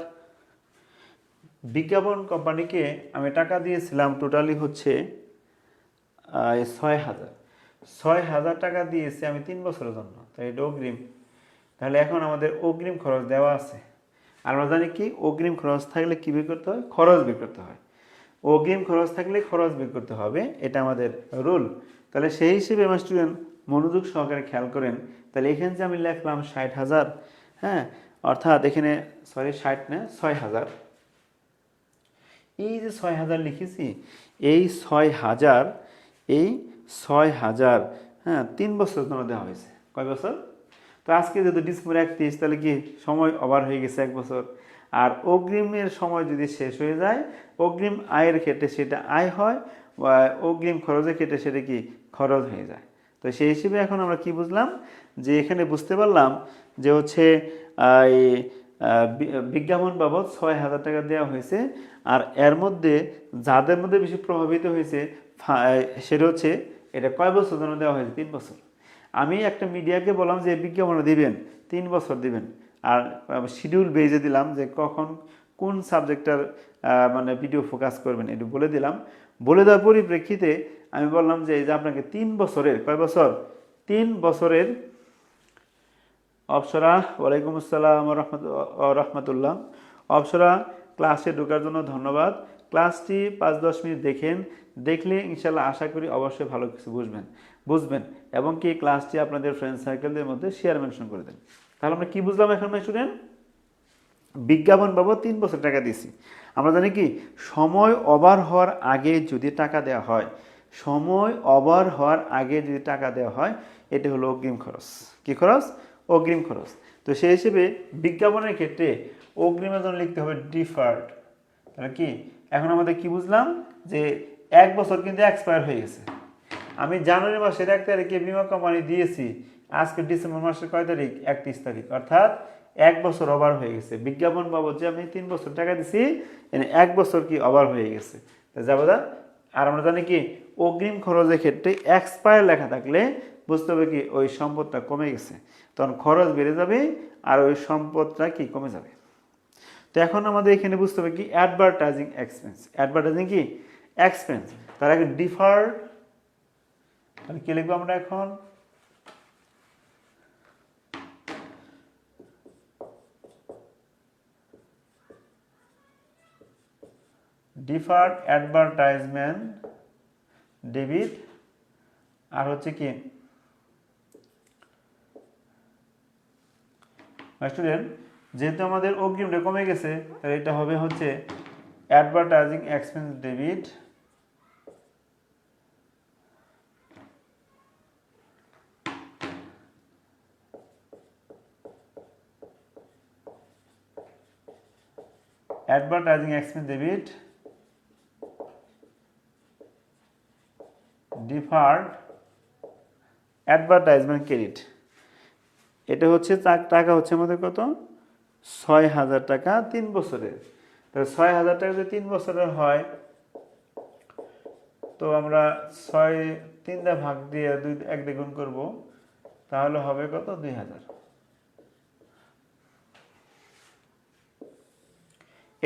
S1: বিজ্ঞাপন কোম্পানিকে আমি টাকা দিয়েছিলাম টোটালি হচ্ছে 6,000। 6,000 টাকা দিয়েছি আমি 3 বছরের জন্য। তাই এটা অগ্রিম। তাহলে এখন আমাদের অগ্রিম খরচ দেওয়া আছে। আর আমরা জানি কি অগ্রিম খরচ থাকলে কী বের করতে হয়? খরচ বের করতে হয়। অগ্রিম খরচ থাকলে খরচ বের করতে হবে, এটা আমাদের রুল। তাহলে সেই হিসেবে আমার স্টুডেন্ট মনোযোগ সহকারে খেয়াল করেন। তাহলে এখানে যে আমি লিখলাম 60,000, হ্যাঁ, অর্থাৎ এখানে 60 না 6,000। এই যে 6,000 লিখেছি, এই 6,000, এই 6,000, হ্যাঁ, 3 বছরের জন্য দেওয়া হয়েছে। কয় বছর? তো আজকে যেহেতু ডিসেম্বর 31, তাহলে কি সময় ওভার হয়ে গেছে 1 বছর। আর অগ্রিমের সময় যদি শেষ হয়ে যায়, অগ্রিম আয়ের ক্ষেত্রে সেটা আয় হয়, বা অগ্রিম খরচের ক্ষেত্রে সেটা কি খরচ হয়ে যায়। তো সেই হিসেবে এখন আমরা কি বুঝলাম? যে এখানে বুঝতে পারলাম যে হচ্ছে এই বিজ্ঞাপন বাবদ 6,000 টাকা দেওয়া হয়েছে। আর এর মধ্যে যাদের মধ্যে বেশি প্রভাবিত হয়েছে সেটা হচ্ছে এটা কয় বছর জন্য দেওয়া হয়েছে? 3 বছর। আমি একটা মিডিয়াকে বললাম যে বিজ্ঞাপন দিবেন 3 বছর দিবেন, আর শিডিউল বেজে দিলাম যে কখন কোন সাবজেক্টটার মানে ভিডিও ফোকাস করবেন, এটা বলে দিলাম। বলে দেওয়ার পরিপ্রেক্ষিতে আমি বললাম যে এই যে আপনাকে 3 বছরের, কয় বছর? 3 বছরের। অপসরা, ওয়ালাইকুম আসসালাম রহমতুল্লাহ। অপসরা, ক্লাসে ঢোকার জন্য ধন্যবাদ। ক্লাসটি 5-10 মিনিট দেখেন, দেখলে ইনশাল্লাহ আশা করি অবশ্যই ভালো কিছু বুঝবেন এবং কি ক্লাসটি আপনাদের ফ্রেন্ড সার্কেলদের মধ্যে শেয়ার মেনশন করে দেন। তাহলে আমরা কি বুঝলাম এখন স্টুডেন্ট? বিজ্ঞাপন বাবদ 3 বছর টাকা দিয়েছি। আমরা জানি কি সময় ওভার হওয়ার আগে যদি টাকা দেওয়া হয়, সময় ওভার হওয়ার আগে যদি টাকা দেওয়া হয়, এটা হলো অগ্রিম খরচ। কি খরচ? অগ্রিম খরচ। তো সেই হিসেবে বিজ্ঞাপনের ক্ষেত্রে অগ্রিমের জন্য লিখতে হবে ডিফার্ড। তাহলে কি এখন আমাদের কি বুঝলাম? যে 1 বছর কিন্তু এক্সপায়ার হয়ে গেছে। আমি জানুয়ারি মাসের 1 তারিখে বীমা কোম্পানি দিয়েছি, আজকে ডিসেম্বর মাসের কয় তারিখ? 31 তারিখ। অর্থাৎ 1 বছর ওভার হয়ে গেছে। বিজ্ঞাপন বাবদ যে আমি 3 বছর টাকা দিছি, 1 বছর কি ওভার হয়ে গেছে। যাবো। আর আমরা জানি কি অগ্রিম খরচের ক্ষেত্রে এক্সপায়ার লেখা থাকলে বুঝতে হবে কি ওই সম্পদটা কমে গেছে, তখন খরচ বেড়ে যাবে আর ওই সম্পদটা কি কমে যাবে। তো এখন আমাদের এখানে বুঝতে হবে কি অ্যাডভার্টাইজিং এক্সপেন্স। অ্যাডভার্টাইজিং কি এক্সপেন্স, তার আগে ডিফার্ড। তাহলে কি লিখবো আমরা এখন? ডিফার্ড অ্যাডভার্টাইজমেন্ট ডেবিট আর হচ্ছে কি স্টুডেন্ট, যেহেতু আমাদের অগ্রিমটা কমে গেছে, তাহলে এটা হবে হচ্ছে advertising expense debit deferred advertisement credit. এটা হচ্ছে টাকা হচ্ছে আমাদের কত, 6,000 টাকা 3 বছরের। তাহলে 6,000 টাকা যদি 3 বছরের হয়, তো আমরা 6 3 দিয়ে ভাগ দিয়ে 1 দিয়ে গুণ করবো, তাহলে হবে কত, 2,000।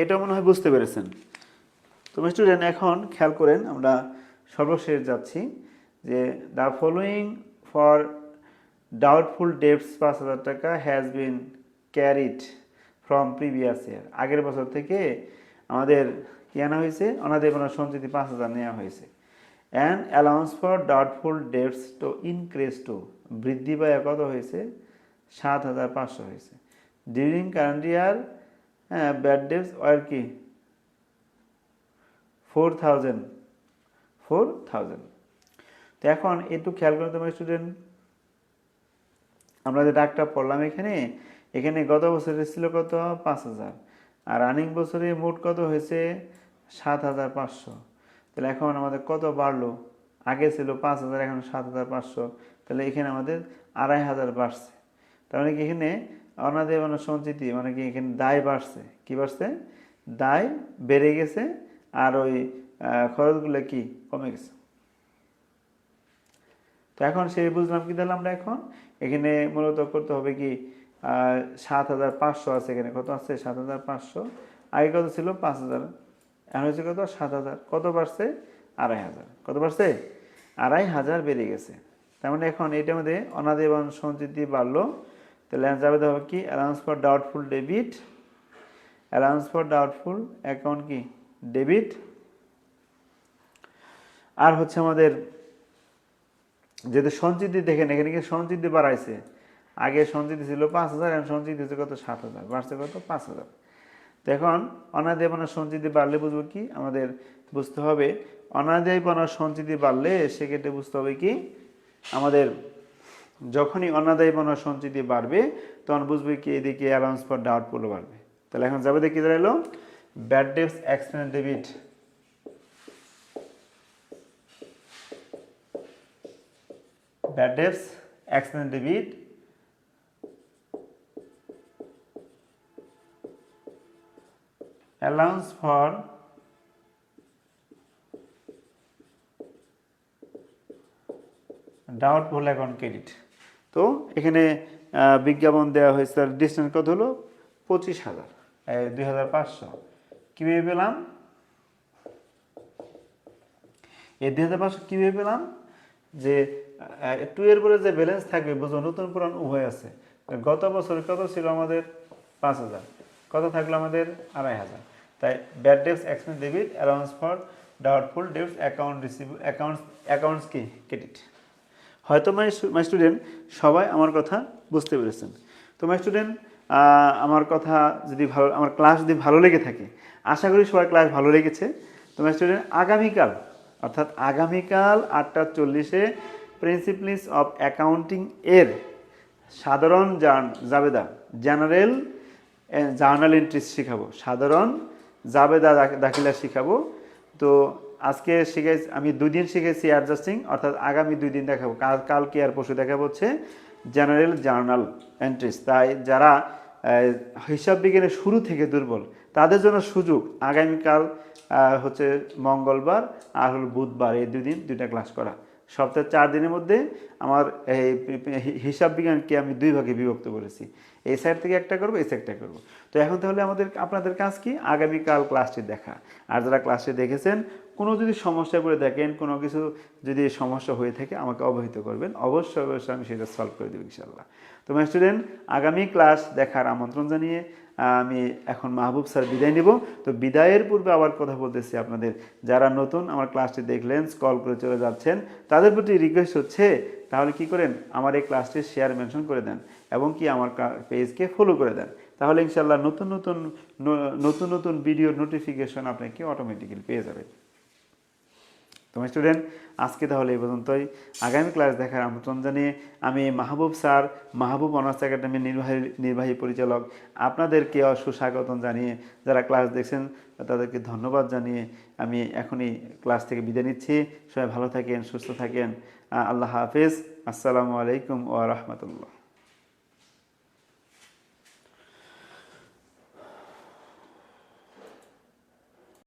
S1: এটা মনে হয় বুঝতে পেরেছেন। তো স্টুডেন্ট এখন খেয়াল করেন, আমরা সর্বশেষ যাচ্ছি যে the following for doubtful dates 5,000 টাকা has been carried from previous year. আগের বছর থেকে আমাদের কি আনা হয়েছে, অনাদায়ী সঞ্চিতি 5,000 নেওয়া হয়েছে। And allowance for doubtful debts to increase to, বৃদ্ধি পায় কত হয়েছে, 7,500 হয়েছে। During current year bad debts were কি 4,000। তো এখন একটু খেয়াল করুন তোমার স্টুডেন্ট, আমরা যে ডাকটা পড়লাম এখানে গত বছরে ছিল কত, 5,000, আর রানিং বছরে মোট কত হয়েছে, 7,500। তাহলে এখন আমাদের কত বাড়লো, আগে ছিল 5,000, এখন 7,500, তাহলে এখানে আমাদের 2,500 বাড়ছে। তার মানে কি এখানে অনাদায়ী সঞ্চিতি মানে কি এখানে দায় বাড়ছে, কি বাড়ছে, দায় বেড়ে গেছে, আর ওই খরচগুলো কি কমে গেছে। তো এখন সেই বুঝলাম কি, তাহলে আমরা এখন এখানে মূলত করতে হবে কি, 7,500 আছে, এখানে কত আছে, 7,500, আগে কত ছিল 5,000, এখন হচ্ছে কত, 7,000, কত বাড়ছে, 2,500, কত বাড়ছে, 2,500 বেড়ে গেছে। তার মানে এখন এটার মধ্যে অনাদায়ী সঞ্চিতি বাড়লো, তাহলে যাবে হবে কি, allowance for doubtful debit, allowance for doubtful account কি ডেবিট, আর হচ্ছে আমাদের যেহেতু সঞ্চিতি দেখেন এখানে কি সঞ্চিতি বাড়াইছে, আগে সঞ্চিতি ছিল 5,000, এখন সঞ্চিতি হচ্ছে কত, 7,000, বাড়ছে কত, 5,000। তো এখন অনাদায়ী সঞ্চিতি বাড়লে বুঝবো কি, আমাদের বুঝতে হবে অনাদায়ী সঞ্চিতি বাড়লে সেক্ষেত্রে বুঝতে হবে কি, আমাদের যখনই অনাদায়ী সঞ্চিতি বাড়বে তখন বুঝবে কি এদিকে অ্যালাউন্স ফর ডাউটফুলও বাড়বে। তাহলে এখন যাবে দেখি দাঁড়াইলো bad debts expense debit, bad debts expense debit allowance for doubtful account credit। তো এখানে বিজ্ঞাপন দেওয়া হয়েছে, তার ডিসটেন্স কত হলো, 25,000, 2,500। কীভাবে পেলাম, এই 2,500 কীভাবে পেলাম, যে 2 এর পরে যে ব্যালেন্স থাকবে বুঝো নতুন পুরান উভয় আছে। গত বছর কত ছিল আমাদের, 5,000, কত থাকলো আমাদের, 2,500। তাই bad debts expense debit, allowance for doubtful dates account receivable, accounts কি ক্রেডিট। হয়তো মাই স্টুডেন্ট সবাই আমার কথা বুঝতে পেরেছেন। তো মাই স্টুডেন্ট, আমার কথা যদি ভালো, আমার ক্লাস যদি ভালো লেগে থাকে, আশা করি সবার ক্লাস ভালো লেগেছে। তো মাই স্টুডেন্ট, আগামীকাল অর্থাৎ আগামীকাল 8:40-এ প্রিন্সিপলস অফ অ্যাকাউন্টিং এর সাধারণ জাবেদা, জেনারেল জার্নাল এন্ট্রিজ শিখাবো, সাধারণ জাবেদা দাখিলা শিখাবো। তো আজকে শিখেছি আমি 2 দিন শিখেছি অ্যাডজাস্টিং, অর্থাৎ আগামী 2 দিন দেখাবো, কালকে আর পরশু দেখাবো হচ্ছে জেনারেল জার্নাল এন্ট্রিজ। তাই যারা হিসাব বিজ্ঞানের শুরু থেকে দুর্বল তাদের জন্য সুযোগ, আগামীকাল হচ্ছে মঙ্গলবার আর হলো বুধবার, এই 2 দিন 2টা ক্লাস করা। সপ্তাহে 4 দিনের মধ্যে আমার এই হিসাব বিজ্ঞানকে আমি 2 ভাগে বিভক্ত করেছি, এই সাইড থেকে একটা করবো, এই সাইডটা করবো। তো এখন তাহলে আপনাদের কাজ কি, আগামীকাল ক্লাসটি দেখা। আর যারা ক্লাসটি দেখেছেন কোনো যদি সমস্যা করে দেখেন, কোনো কিছু যদি সমস্যা হয়ে থাকে আমাকে অবহিত করবেন, অবশ্যই অবশ্যই আমি সেটা সলভ করে দেবো ইনশাল্লাহ। তো মাই স্টুডেন্ট, আগামী ক্লাস দেখার আমন্ত্রণ জানিয়ে আমি এখন মাহবুব স্যার বিদায় নিব। তো বিদায়ের পূর্বে আবার কথা বলতেছি আপনাদের, যারা নতুন আমার ক্লাসটি দেখলেন স্ক্রল করে চলে যাচ্ছেন, তাদের প্রতি রিকোয়েস্ট হচ্ছে তাহলে কি করেন, আমার এই ক্লাসটি শেয়ার মেনশন করে দেন এবং কি আমার পেজকে ফলো করে দেন। তাহলে ইনশাল্লাহ নতুন নতুন ভিডিওর নোটিফিকেশন আপনাকে অটোমেটিক্যালি পেয়ে যাবেন। তোমার স্টুডেন্ট, আজকে তাহলে এই পর্যন্তই। আগামী ক্লাস দেখার আমন্ত্রণ জানিয়ে আমি মাহবুব স্যার, মাহবুব অনার্স একাডেমির নির্বাহী পরিচালক, আপনাদেরকে সুস্বাগতম জানিয়ে, যারা ক্লাস দেখছেন তাদেরকে ধন্যবাদ জানিয়ে আমি এখনই ক্লাস থেকে বিদায় নিচ্ছি। সবাই ভালো থাকেন, সুস্থ থাকেন। আল্লাহ হাফেজ। আসসালামু আলাইকুম ওয়া রাহমাতুল্লাহ।